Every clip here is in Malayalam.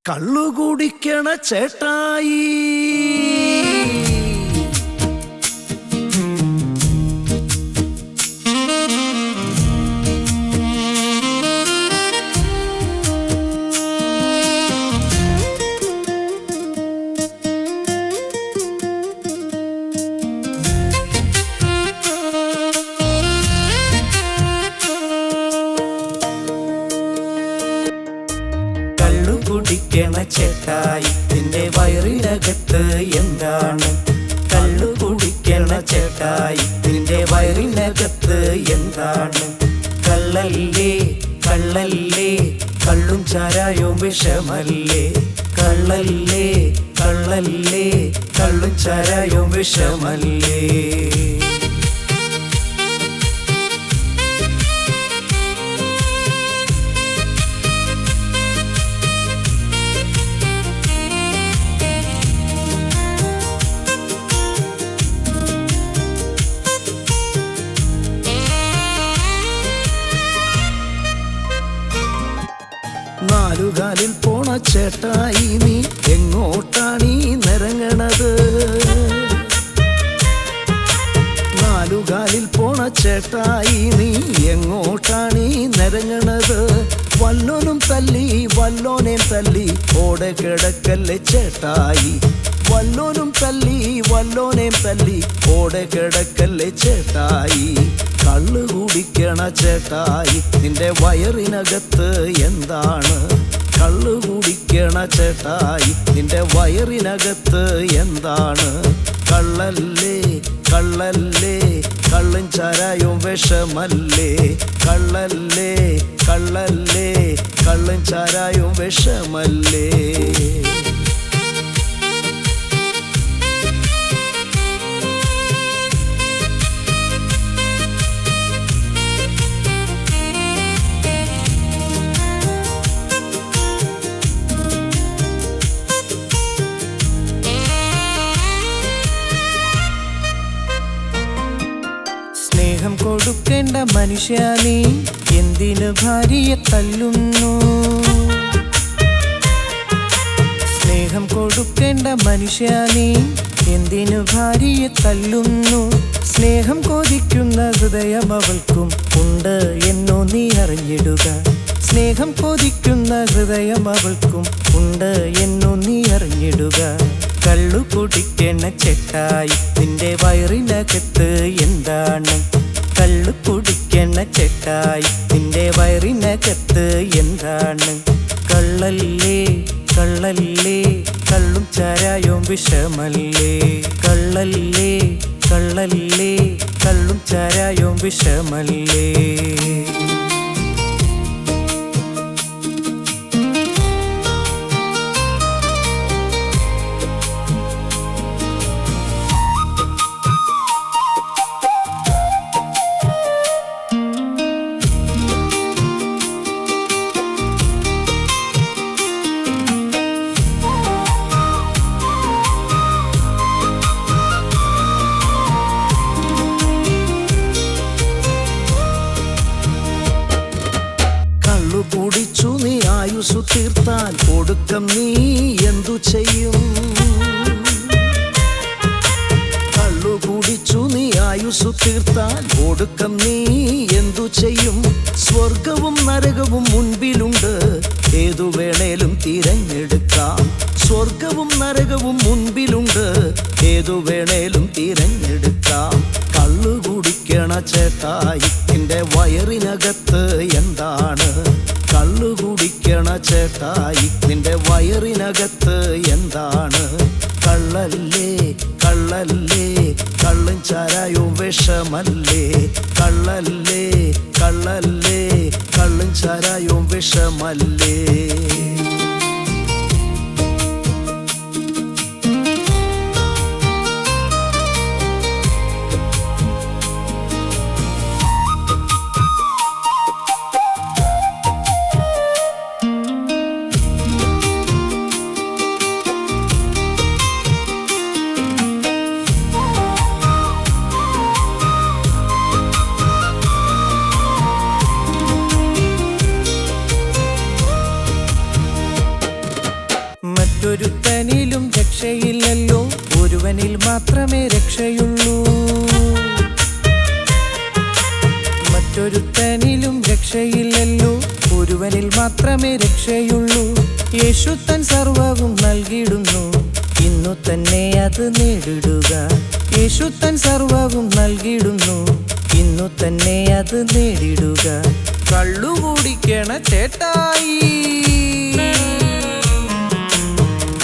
കള്ളുകുടിക്കണ ചേട്ടായി കുടിക്കണ ചേട്ടായി നിന്റെ വയറിനകത്ത് എന്താണ്? കള്ളു കുടിക്കണ ചേട്ടായി നിന്റെ വയറിനകത്ത് എന്താണ്? കള്ളല്ലേ കള്ളല്ലേ കള്ളും ചാരായവും വിഷമല്ലേ? കള്ളല്ലേ കള്ളല്ലേ കള്ളും ചാരായവും വിഷമല്ലേ? നാലുകാലിൽ പോണ ചേട്ടായി നീ എങ്ങോട്ടാണീ നിറങ്ങണത്? നാലുകാലിൽ പോണ ചേട്ടായി നീ എങ്ങോട്ടാണീ നിറങ്ങണത്? വല്ലോനും തല്ലി വല്ലോനേം തല്ലി ഓടെ കിടക്കല്ലേ ചേട്ടായി? വല്ലോനും തല്ലി വല്ലോനേം തല്ലി ഓടെ കിടക്കല്ലേ ചേട്ടായി? കള്ളു കുടിക്കണ ചേട്ടായി നിന്റെ വയറിനകത്ത് എന്താണ്? കള്ളു കുടിക്കണ ചേട്ടായി നിന്റെ വയറിനകത്ത് എന്താണ്? കള്ളല്ലേ കള്ളല്ലേ കള്ളും ചാരായവും വിഷമല്ലേ? കള്ളല്ലേ കള്ളല്ലേ കള്ളും ചാരായവും വിഷമല്ലേ? സ്നേഹം കൊടുക്കേണ്ട മനുഷ്യ നീ എന്തിനു ഭാര്യയെ തല്ലുന്നു? സ്നേഹം കൊടുക്കേണ്ട മനുഷ്യ നീ എന്തിനു ഭാര്യയെ തല്ലുന്നു? സ്നേഹം കൊതിക്കുന്ന ഹൃദയം അവൾക്കും ഉണ്ട് എന്നോ നീ അറിഞ്ഞിടുക. സ്നേഹം കൊതിക്കുന്ന ഹൃദയം അവൾക്കും ഉണ്ട് എന്നോ നീ അറിഞ്ഞിടുക. കള്ളു കുടിക്കണ ചേട്ടായി നിന്റെ വയറിനകത്ത് എന്താണ്? കള്ളു കുടിക്കണ ചേട്ടായി നിന്റെ വയറിനകത്ത് എന്താണ്? കള്ളല്ലേ കള്ളല്ലേ കള്ളും ചാരായവും വിഷമല്ലേ? കള്ളല്ലേ കള്ളല്ലേ കള്ളും ചാരായവും വിഷമല്ലേ? കുടിച്ചു നീ ആയുസ്സു തീർത്താൽ ഒടുക്കം നീ എന്തു ചെയ്യും? കള്ളു കുടിച്ചു നീ ആയുസ്സു തീർത്താൽ ഒടുക്കം നീ എന്തു ചെയ്യും? സ്വർഗവും നരകവും മുൻപിലുണ്ട്, ഏതു വേണേലും തിരഞ്ഞെടുക്കാം. സ്വർഗവും നരകവും മുൻപിലുണ്ട്, ഏതു വേണേലും തിരഞ്ഞെടുക്കാം. കള്ളു കുടിക്കണ ചേട്ടായി നിന്റെ വയറിനകത്ത് എന്താണ്? കള്ളു കുടിക്കണ ചേട്ടായി നിന്റെ വയറിനകത്ത് എന്താണ്? കള്ളല്ലേ കള്ളല്ലേ കള്ളും ചാരായവും വിഷമല്ലേ? കള്ളല്ലേ കള്ളല്ലേ കള്ളും ചാരായവും വിഷമല്ലേ? മറ്റൊരുത്തനിലും രക്ഷയില്ലല്ലോ, ഒരുവനിൽ മാത്രമേ രക്ഷയുള്ളൂ. മറ്റൊരുത്തനിലും രക്ഷയില്ലല്ലോ, ഒരുവനിൽ മാത്രമേ രക്ഷയുള്ളൂ. യേശു തൻ സർവ്വവും നൽകിയിടുന്നു, ഇന്നു തന്നെ അത് നേടിടുക. യേശു തൻ സർവ്വവും നൽകിയിടുന്നു, ഇന്നു തന്നെ അത് നേടിടുക. കള്ളുകുടിക്കണ ചേട്ടായി,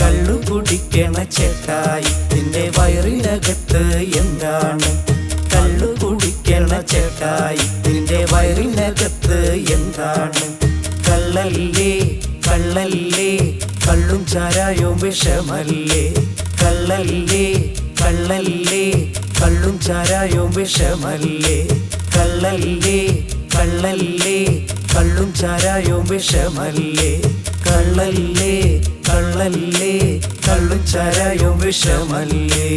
കള്ളുകുടിക്കണ ചേട്ടായി, നിന്റെ വയറിനകത്ത് എന്താണ്? കള്ളുകുടിക്കണ ചേട്ടായി, നിന്റെ വയറിനകത്ത് എന്താണ്? കള്ളല്ലേ കള്ളല്ലേ, കള്ളും ചാരായവും വിഷമല്ലേ? കള്ളല്ലേ കള്ളല്ലേ, കള്ളും ചാരായവും വിഷമല്ലേ? കള്ളല്ലേ കള്ളല്ലേ, കള്ളും ചാരായവും വിഷമല്ലേ? കള്ളല്ലേ കള്ളല്ലേ, കള്ളും ചാരായവും വിഷമല്ലേ?